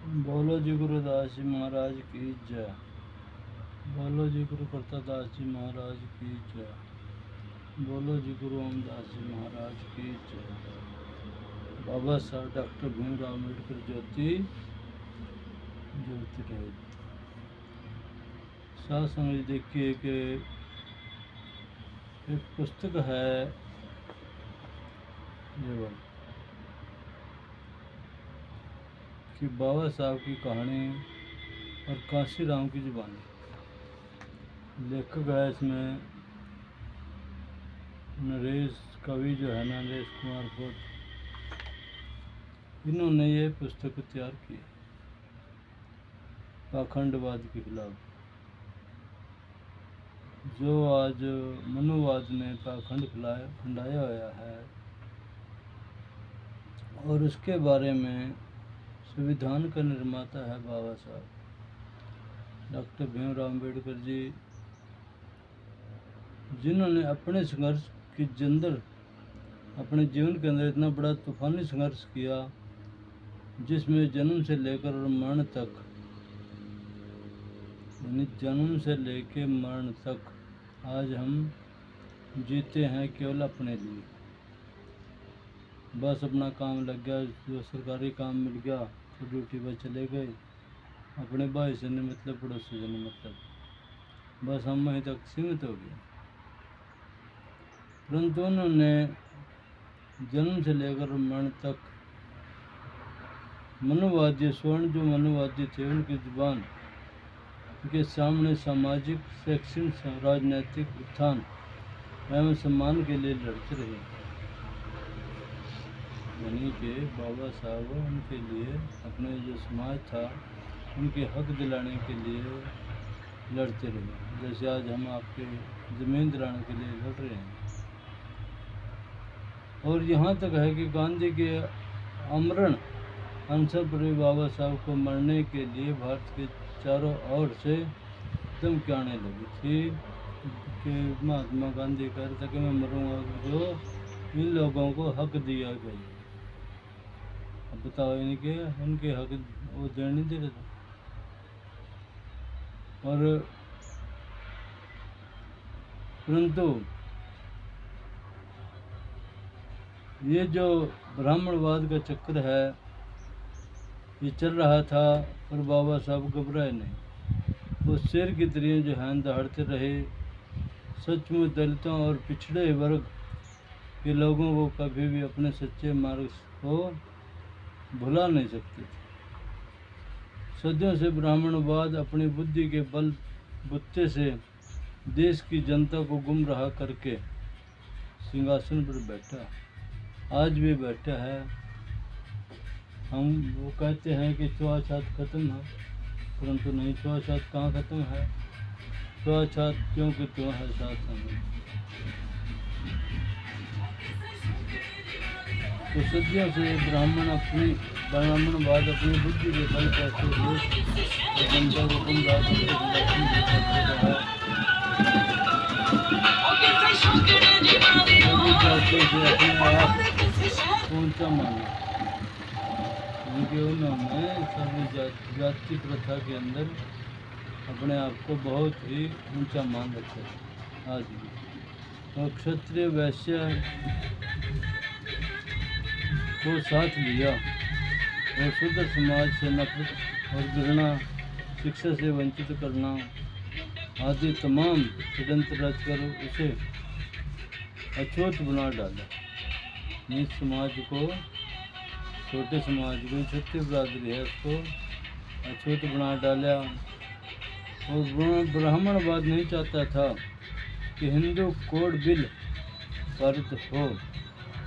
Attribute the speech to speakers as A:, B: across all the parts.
A: बोलो जी गुरुदास जी महाराज की जय। बोलो जी गुरु करतादास जी महाराज की जय। बोलो जी गुरु रामदास जी महाराज की जय। बाबा साहब डॉक्टर भीमराव अम्बेडकर ज्योति ज्योति रहे। साथ समझ देखिए कि एक पुस्तक है ये कि बाबा साहब की कहानी और काशी राम की जुबानी। लेखक है इसमें नरेश कवि जो है नरेश कुमार भट्ट, इन्होंने ये पुस्तक तैयार की पाखंडवाद के खिलाफ। जो आज मनुवाद ने पाखंड फैलाया हुआ है और उसके बारे में संविधान का निर्माता है बाबा साहब डॉक्टर भीमराव अम्बेडकर जी, जिन्होंने अपने संघर्ष के अंदर अपने जीवन के अंदर इतना बड़ा तूफानी संघर्ष किया जिसमें जन्म से लेकर और मरण तक, यानी जन्म से लेकर मरण तक आज हम जीते हैं केवल अपने लिए। बस अपना काम लग गया, जो सरकारी काम मिल गया तो ड्यूटी पर चले गए, अपने भाई से नहीं मतलब, पड़ोसी से नहीं मतलब, बस हम वहीं तक सीमित हो गए। परंतु उन्होंने जन्म से लेकर मरण तक मनुवादी स्वर्ण जो मनुवादी थे उनकी जुबान के सामने सामाजिक, शैक्षणिक, राजनीतिक उत्थान एवं सम्मान के लिए लड़ते रहे। यानी कि बाबा साहब उनके लिए अपने जो समाज था उनके हक दिलाने के लिए लड़ते रहे, जैसे आज हम आपके ज़मीन दिलाने के लिए लड़ रहे हैं। और यहाँ तक है कि गांधी के आमरण अनशन पर भी बाबा साहब को मरने के लिए भारत के चारों ओर से धमकी आने लगी थी कि महात्मा गांधी कह रहे थे कि मैं मरूंगा जो इन लोगों को हक दिया गया। अब बताओ इनके उनके हक वो देने नहीं दे रहे थे। और परंतु ये जो ब्राह्मणवाद का चक्र है ये चल रहा था, पर बाबा साहब घबराए नहीं। वो शेर की तरह जो है दहाड़ते रहे। सचमुच दलितों और पिछड़े वर्ग के लोगों को कभी भी अपने सच्चे मार्ग को भुला नहीं सकते थे। सदियों से ब्राह्मणवाद अपनी बुद्धि के बल बुत्ते से देश की जनता को गुमराह करके सिंहासन पर बैठा, आज भी बैठा है। हम वो कहते हैं कि छुआछूत खत्म है, परंतु नहीं, छुआछूत कहाँ खत्म है। छुआछूत क्योंकि क्यों है साथ हमें। तो सदियों से ब्राह्मणवाद अपनी बुद्धि के बल पर जनता को गुमराह ऊंचा माना, क्योंकि उन्होंने सभी जाति प्रथा के अंदर अपने आप को बहुत ही ऊंचा मान रखा आज भी। और क्षत्रिय वैश्य को साथ लिया और शुद्ध समाज से नफरत और घृणा, शिक्षा से वंचित करना आदि तमाम षड्यंत्र रचकर उसे अछूत बना डाला। नीच समाज को, छोटे समाज को, छोटी बरादरी है उसको अछूत बना डाला। और ब्राह्मणवाद नहीं चाहता था कि हिंदू कोड बिल पारित हो,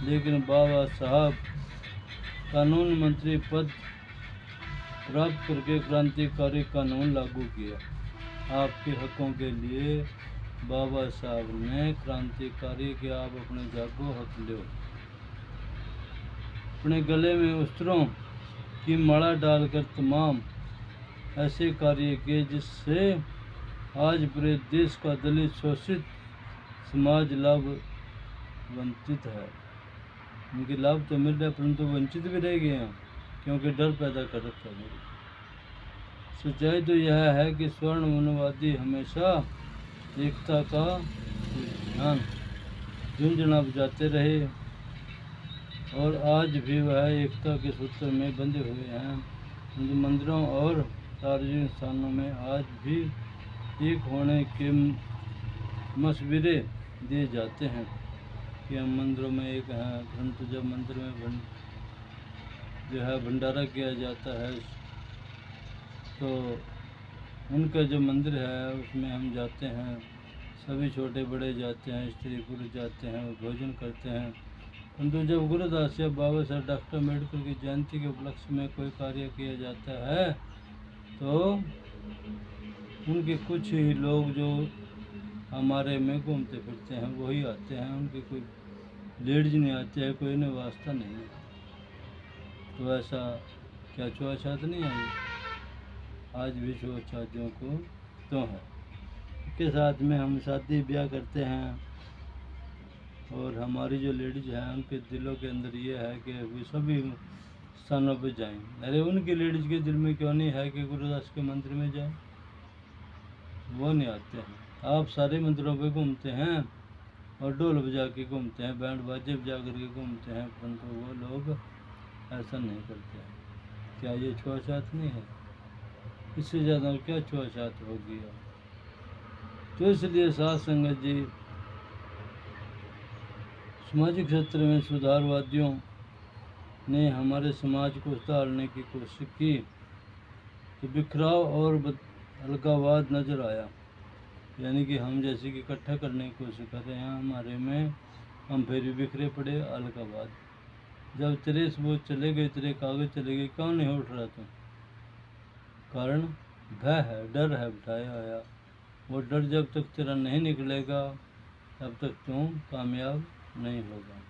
A: लेकिन बाबा साहब कानून मंत्री पद प्राप्त करके क्रांतिकारी कानून लागू किया। आपके हकों के लिए बाबा साहब ने क्रांतिकारी के आप अपने जागो हक लो। अपने गले में वस्त्रों की माला डालकर तमाम ऐसे कार्य किए जिससे आज पूरे देश का दलित शोषित समाज लाभ वंचित है। उनके लाभ तो मिल रहे परंतु वंचित भी रह गए हैं, क्योंकि डर पैदा कर रखा है। सच्चाई तो यह है कि स्वर्ण वनवादी हमेशा एकता का ध्यान झुंझुना बजाते रहे और आज भी वह एकता के सूत्र में बंधे हुए हैं। हिंदू मंदिरों और सार्वजनिक स्थानों में आज भी एक होने के मशवरे दिए जाते हैं कि हम मंदिरों में एक हैं, परंतु जब मंदिर में जो है भंडारा किया जाता है तो उनका जो मंदिर है उसमें हम जाते हैं, सभी छोटे बड़े जाते हैं, स्त्री पुरुष जाते हैं और भोजन करते हैं। परंतु जब गुरुदास या बाबा साहब डॉक्टर अम्बेडकर की जयंती के उपलक्ष्य में कोई कार्य किया जाता है तो उनके कुछ ही लोग जो हमारे में घूमते फिरते हैं वही आते हैं, उनके कोई लेडीज नहीं आते हैं, कोई इन्हें वास्ता नहीं है। तो ऐसा क्या छुआछात नहीं आई? आज भी छुआछातियों को तो है। के साथ में हम शादी ब्याह करते हैं और हमारी जो लेडीज हैं उनके दिलों के अंदर ये है कि वे सभी स्थानों पर जाएं। अरे उनकी लेडीज के दिल में क्यों नहीं है कि गुरुदास के मंदिर में जाएं? वो नहीं आते हैं। आप सारे मंदिरों पे घूमते हैं और ढोल बजा के घूमते हैं, बैंड बाजे बजा करके घूमते हैं, परंतु वो लोग ऐसा नहीं करते हैं। क्या ये छुआछात नहीं है? इससे ज़्यादा क्या छुआछात होगी? तो इसलिए साध संगत जी सामाजिक क्षेत्र में सुधारवादियों ने हमारे समाज को सुधारने की कोशिश की तो बिखराव और अलगावाद नजर आया, यानी कि हम जैसे कि इकट्ठा करने की कोशिश कर रहे हैं हमारे में, हम फिर भी बिखरे पड़े। अलगावाद जब तेरे सबूत चले गए, तेरे कागज चले गए, क्यों नहीं उठ रहा तुम? कारण भय है, डर है बिठाया आया। वो डर जब तक तेरा नहीं निकलेगा तब तक तुम कामयाब नहीं होगा।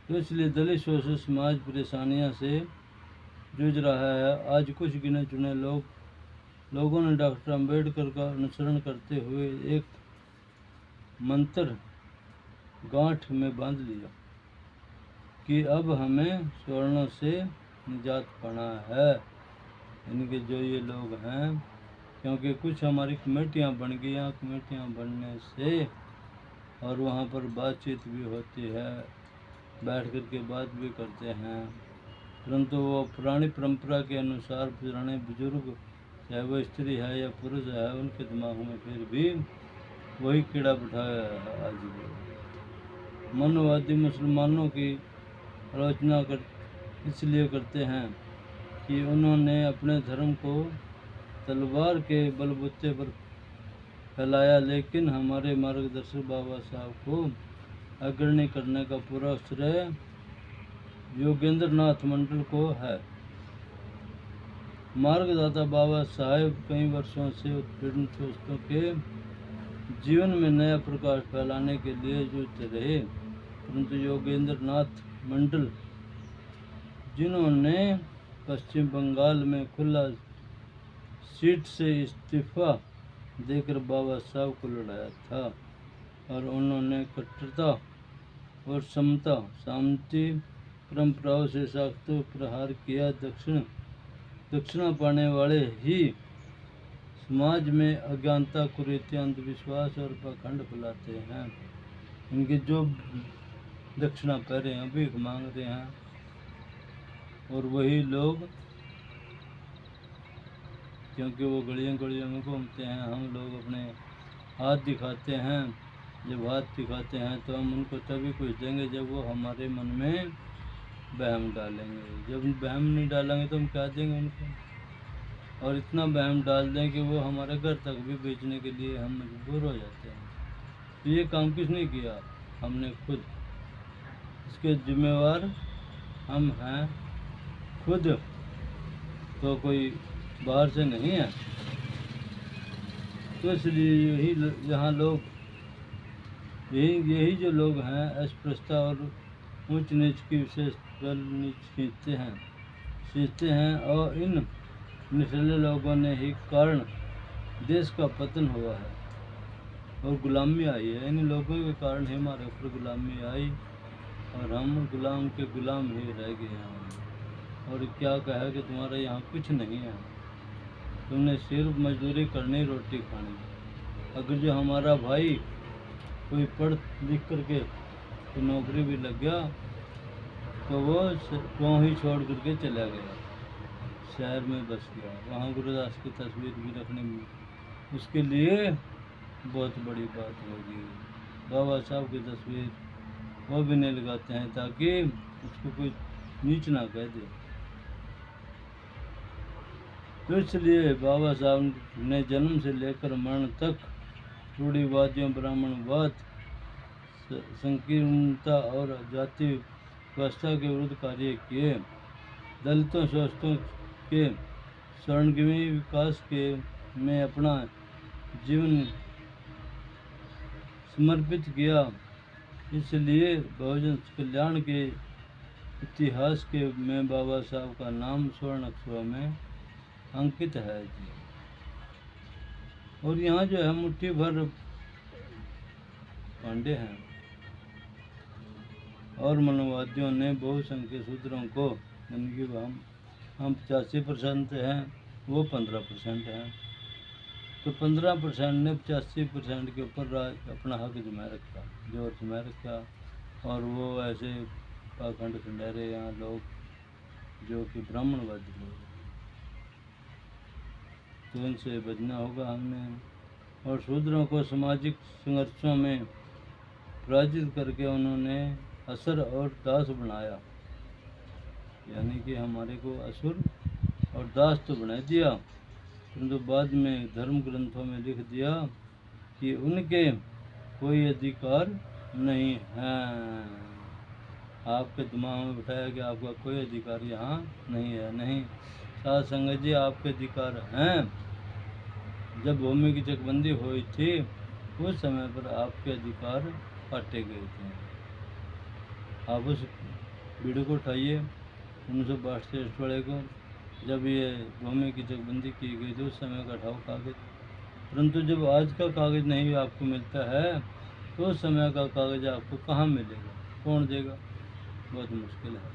A: तो इसलिए दलित शोषित समाज परेशानियां से जूझ रहा है। आज कुछ गिने चुने लोगों ने डॉक्टर अम्बेडकर का अनुसरण करते हुए एक मंत्र गांठ में बांध लिया कि अब हमें स्वर्णों से निजात पाना है। इनके जो ये लोग हैं, क्योंकि कुछ हमारी कमेटियां बन गई, कमेटियां बनने से और वहाँ पर बातचीत भी होती है, बैठ कर के बात भी करते हैं, परंतु वो पुरानी परंपरा के अनुसार पुराने बुजुर्ग, चाहे वो स्त्री है या पुरुष है, उनके दिमाग में फिर भी वही कीड़ा बिठाया है। आज भी मनोवादी मुसलमानों की आलोचना इसलिए करते हैं कि उन्होंने अपने धर्म को तलवार के बलबूते पर फैलाया, लेकिन हमारे मार्गदर्शक बाबा साहब को अग्रणी करने का पूरा श्रेय योगेंद्र नाथ मंडल को है। मार्गदाता बाबा साहेब कई वर्षों से उत्पीड़ित दोस्तों के जीवन में नया प्रकाश फैलाने के लिए जूझते रहे, परंतु योगेंद्र नाथ मंडल जिन्होंने पश्चिम बंगाल में खुला सीट से इस्तीफा देकर बाबा साहब को लड़ाया था और उन्होंने कट्टरता और समता शांति परंपराओं से सख्त प्रहार किया। दक्षिणा पाने वाले ही समाज में अज्ञानता, कुरीति, अंधविश्वास और पाखंड फैलाते हैं। इनके जो दक्षिणा पा रहे हैं, भीख मांग रहे हैं, और वही लोग, क्योंकि वो गलियों गलियों में घूमते हैं, हम लोग अपने हाथ दिखाते हैं। जब हाथ दिखाते हैं तो हम उनको तभी कुछ देंगे जब वो हमारे मन में वहम डालेंगे। जब वहम नहीं डालेंगे तो हम क्या देंगे उनको? और इतना वहम डाल दें कि वो हमारे घर तक भी बेचने के लिए हम मजबूर हो जाते हैं। तो ये काम किसने किया? हमने खुद। इसके जिम्मेवार हम हैं खुद, तो कोई बाहर से नहीं है। तो इसलिए यही जो लोग हैं अस्पृश्यता और ऊंच नीच की विशेष सीखते हैं और इन निचले लोगों ने ही कारण देश का पतन हुआ है और गुलामी आई है। इन लोगों के कारण ही हमारे ऊपर गुलामी आई और हम गुलाम के गुलाम ही रह गए हैं। और क्या कहा कि तुम्हारा यहाँ कुछ नहीं है, तुमने सिर्फ मजदूरी करनी, रोटी खानी। अगर जो हमारा भाई कोई पढ़ लिख करके तो नौकरी भी लग गया तो वो गाँव ही छोड़ करके चला गया, शहर में बस गया। वहाँ गुरुदास की तस्वीर भी रखने में उसके लिए बहुत बड़ी बात होगी। बाबा साहब की तस्वीर वो भी नहीं लगाते हैं ताकि उसको कोई नीच ना कह दे। तो इसलिए बाबा साहब ने जन्म से लेकर मरण तक रूढ़िवादियों, ब्राह्मणवाद, संकीर्णता और जाति व्यवस्था के विरुद्ध कार्य किए। दलितों, शोषितों के स्वर्णिम विकास के में अपना जीवन समर्पित किया। इसलिए बहुजन कल्याण के इतिहास के में बाबा साहब का नाम स्वर्ण अक्षरों में अंकित है जी। और यहाँ जो है मुट्ठी भर पांडे हैं और मनोवादियों ने बहुसंख्यक शूद्रों को, यानी कि हम 85% हैं, वो 15% हैं, तो 15% ने 85% के ऊपर अपना हक जमाए रखा, जोर जमाए रखा। और वो ऐसे पाखंड खंडेरे यहाँ लोग जो कि ब्राह्मणवादी लोग, तो इनसे बचना होगा हमने। और शूद्रों को सामाजिक संघर्षों में पराजित करके उन्होंने असुर और दास बनाया, यानी कि हमारे को असुर और दास तो बना दिया, परंतु बाद में धर्म ग्रंथों में लिख दिया कि उनके कोई अधिकार नहीं है। आपके दिमाग में बिठाया कि आपका कोई अधिकार यहाँ नहीं है। नहीं साध संगत जी, आपके अधिकार हैं। जब भूमि की चकबंदी हुई थी उस समय पर आपके अधिकार काटे गए थे। आप उस वीडियो को उठाइए 1962 वाले को, जब ये भूमि की चकबंदी की गई थी उस समय का उठाओ कागज। परंतु जब आज का कागज नहीं आपको मिलता है तो उस समय का कागज आपको कहाँ मिलेगा, कौन देगा? बहुत मुश्किल है।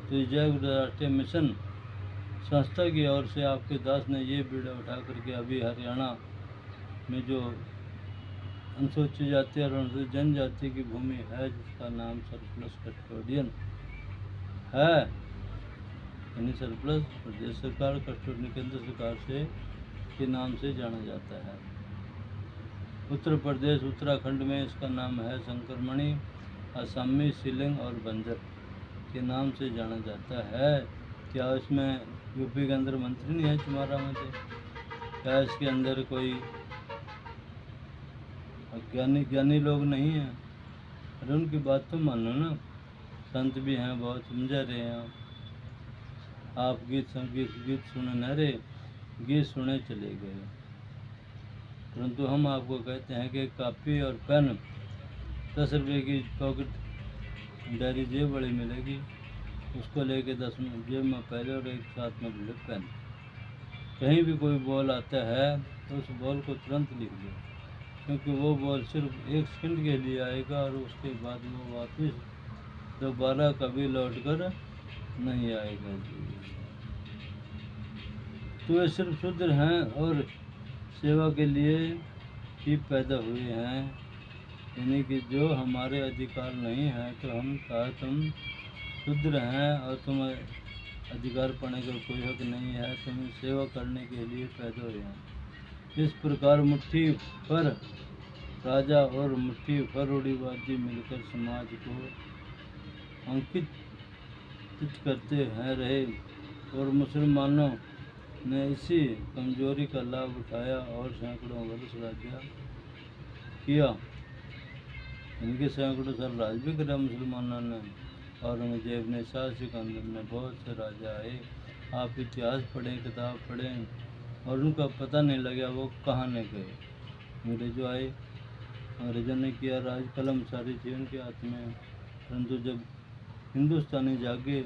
A: तो जय गुरु राष्ट्रीय मिशन संस्था की ओर से आपके दास ने ये वीडियो उठा करके अभी हरियाणा में जो अनुसूचित जाति और अनुसूचित जनजाति की भूमि है जिसका नाम सरप्लस कस्टोडियन है, यानी सरप्लस प्रदेश सरकार, कस्टोडियन केंद्र सरकार से के नाम से जाना जाता है। उत्तर प्रदेश उत्तराखंड में इसका नाम है संकरमणि, असमी सीलिंग और बंजर के नाम से जाना जाता है। क्या इसमें यूपी के अंदर मंत्री नहीं है चुमारा में से? क्या इसके अंदर कोई ज्ञानी लोग नहीं हैं? अरे उनकी बात तो मानो ना, संत भी हैं, बहुत समझा रहे हैं। आप गीत सुने न रहे, गीत सुने चले गए। परंतु हम आपको कहते हैं कि कापी और पेन 10 रुपये की पॉकेट डायरी जेब बड़ी मिलेगी, उसको लेके 10 जेब में पहले और एक साथ में ले पेन। कहीं भी कोई बॉल आता है तो उस बॉल को तुरंत लिख लो, क्योंकि वो बॉल सिर्फ 1 सेकंड के लिए आएगा और उसके बाद वो वापस दोबारा कभी लौट कर नहीं आएगा जी। तो वे सिर्फ शूद्र हैं और सेवा के लिए ही पैदा हुए हैं, यानी कि जो हमारे अधिकार नहीं है तो तुम शूद्र हैं और तुम अधिकार पाने का कोई हक नहीं है, तुम सेवा करने के लिए पैदा हुए हैं। इस प्रकार मुट्ठी पर राजा और मुट्ठी पर रूढ़िवादी मिलकर समाज को अंकित करते हैं रहे और मुसलमानों ने इसी कमजोरी का लाभ उठाया और सैकड़ों वर्ष राज्य किया। इनके सैकड़ों साल राज भी करा मुसलमानों ने। औरंगजेब ने, शाह सिकंदर ने, बहुत से राजा आए। आप इतिहास पढ़ें, किताब पढ़ें और उनका पता नहीं लगा वो कहाँ ने गए। अंग्रेजों आए, अंग्रेजों ने किया राज, कलम सारी थी उनके हाथ में, परंतु जब हिंदुस्तानी जागे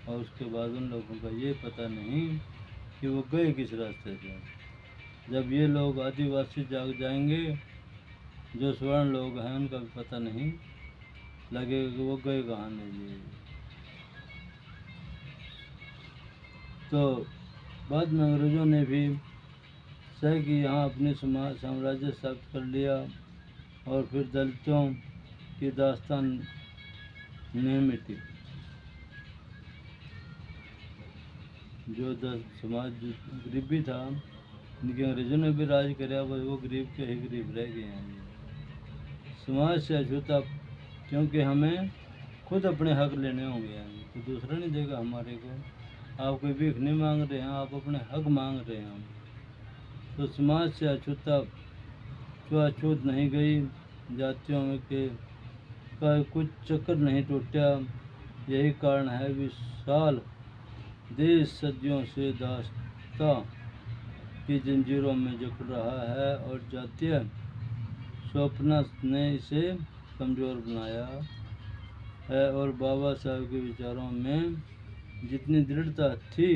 A: और उसके बाद उन लोगों का ये पता नहीं कि वो गए किस रास्ते से। जब ये लोग आदिवासी जाग जाएंगे, जो स्वर्ण लोग हैं, उनका भी पता नहीं लगेगा कि वो गए कहाँ नहीं। तो बाद में अंग्रेज़ों ने भी सह कि यहाँ अपने साम्राज्य स्थापित कर लिया और फिर दलितों की दास्तान नहीं मिटी। जो समाज गरीबी था, इनके अंग्रेज़ों ने भी राज कराया, वो गरीब के ही गरीब रह गए हैं। समाज से अछूता, क्योंकि हमें खुद अपने हक लेने होंगे, यानी तो दूसरा नहीं देगा हमारे को। आप कोई भीख नहीं मांग रहे हैं, आप अपने हक मांग रहे हैं। तो समाज से अछूता छूआछूत नहीं गई, जातियों के का कुछ चक्कर नहीं टूटा। यही कारण है विशाल देश सदियों से दास्तां की जंजीरों में जकड़ रहा है और जातीय स्वप्न ने इसे कमज़ोर बनाया है। और बाबा साहब के विचारों में जितनी दृढ़ता थी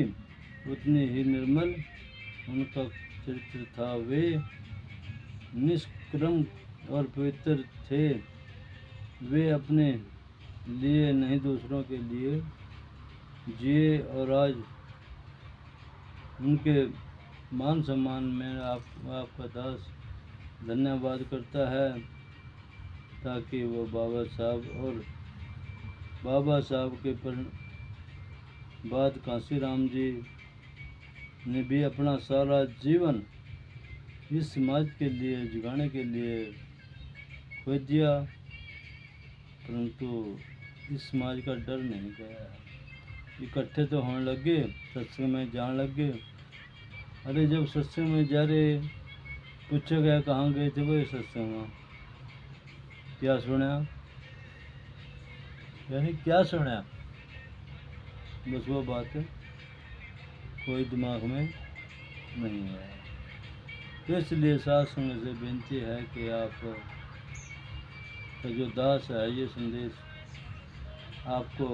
A: उतनी ही निर्मल उनका चरित्र था। वे निष्कलंक और पवित्र थे। वे अपने लिए नहीं दूसरों के लिए जिए और आज उनके मान सम्मान में आपका दास धन्यवाद करता है, ताकि वो बाबा साहब के बाद कांशीराम जी ने भी अपना सारा जीवन इस समाज के लिए जगाने के लिए खो दिया, परंतु इस समाज का डर नहीं गया। इकट्ठे तो होने लगे, सत्संग में जाने लगे। अरे जब सत्संग में जा रहे, पूछा गया कहाँ गए थे वो सत्संग में, क्या सुना, यानी क्या सुना, बस वो बात कोई दिमाग में नहीं है। तो इसलिए साथ संग से बेनती है कि आप का जो दास है ये संदेश आपको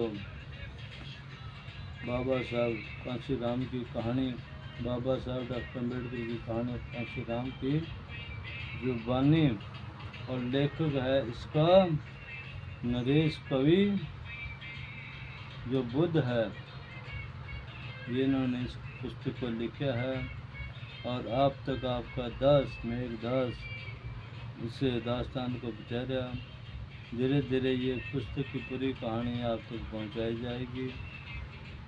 A: बाबा साहब कांशीराम की कहानी, बाबा साहब डॉक्टर अम्बेडकर की कहानी, कांशीराम की जो बानी और लेखक है इसका नरेश कवि जो बुद्ध है, ये इन्होंने इस पुस्तक को लिखा है और आप तक आपका दास मेघदास इस दास्तान को पहुँचाया। धीरे धीरे ये पुस्तक की पूरी कहानी आप तक पहुँचाई जाएगी।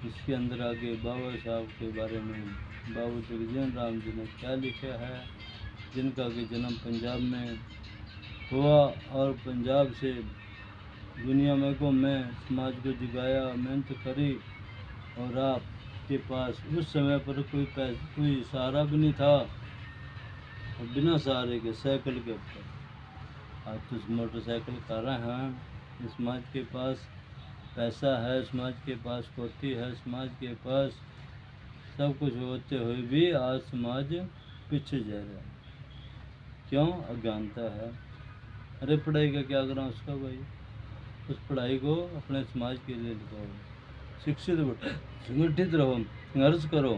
A: इसके अंदर आगे बाबा साहब के बारे में बाबू जगजीवन राम जी ने क्या लिखा है, जिनका कि जन्म पंजाब में हुआ और पंजाब से दुनिया में को मैं समाज को जगाया, मेहनत करी। और आपके पास उस समय पर कोई सहारा भी नहीं था, और बिना सहारे के साइकिल के ऊपर आज तो मोटरसाइकिल कर रहे हैं। समाज के पास पैसा है, समाज के पास कोठी है, समाज के पास सब कुछ होते हुए भी आज समाज पीछे जा रहा है। क्यों? अज्ञानता है। अरे पढ़ाई का क्या करा उसका भाई, उस पढ़ाई को अपने समाज के लिए लगाओ, शिक्षित बनो, संगठित रहो, संघर्ष करो।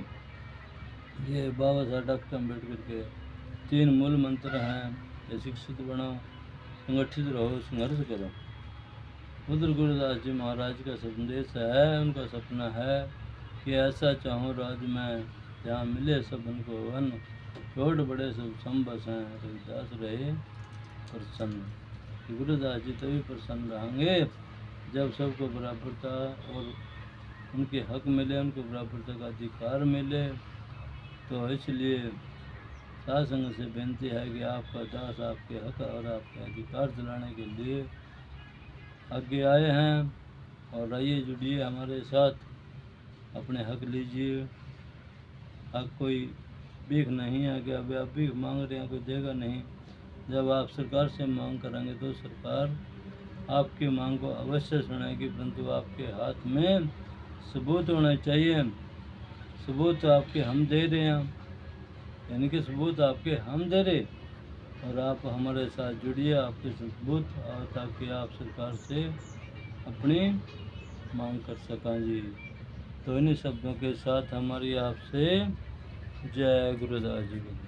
A: ये बाबा साहब डॉक्टर अम्बेडकर के 3 मूल मंत्र हैं। शिक्षित बनो, संगठित रहो, संघर्ष करो। उधर गुरुदास जी महाराज का संदेश है, उनका सपना है कि ऐसा चाहूँ राज में जहाँ मिले सबन को वन, छोट बड़े सब संबस हैं, रविदास रहे प्रसन्न। गुरुदास जी तभी प्रसन्न रहेंगे जब सबको बराबरता और उनके हक मिले, उनको बराबरता का अधिकार मिले। तो इसलिए साध संग से बेनती है कि आपका दास आपके हक और आपके अधिकार दिलाने के लिए आगे आए हैं, और आइए जुड़िए हमारे साथ, अपने हक लीजिए। हक कोई भीख नहीं है कि अभी आप भीख मांग रहे हैं कोई देगा नहीं। जब आप सरकार से मांग करेंगे तो सरकार आपकी मांग को अवश्य सुनेगी, परंतु आपके हाथ में सबूत होना चाहिए। सबूत आपके हम दे रहे हैं, यानी कि सबूत आपके हम दे रहे, और आप हमारे साथ जुड़िए, आपके सबूत, और ताकि आप सरकार से अपनी मांग कर सकें जी। तो इन्हीं शब्दों के साथ हमारी आपसे जय गुरुदास जी की।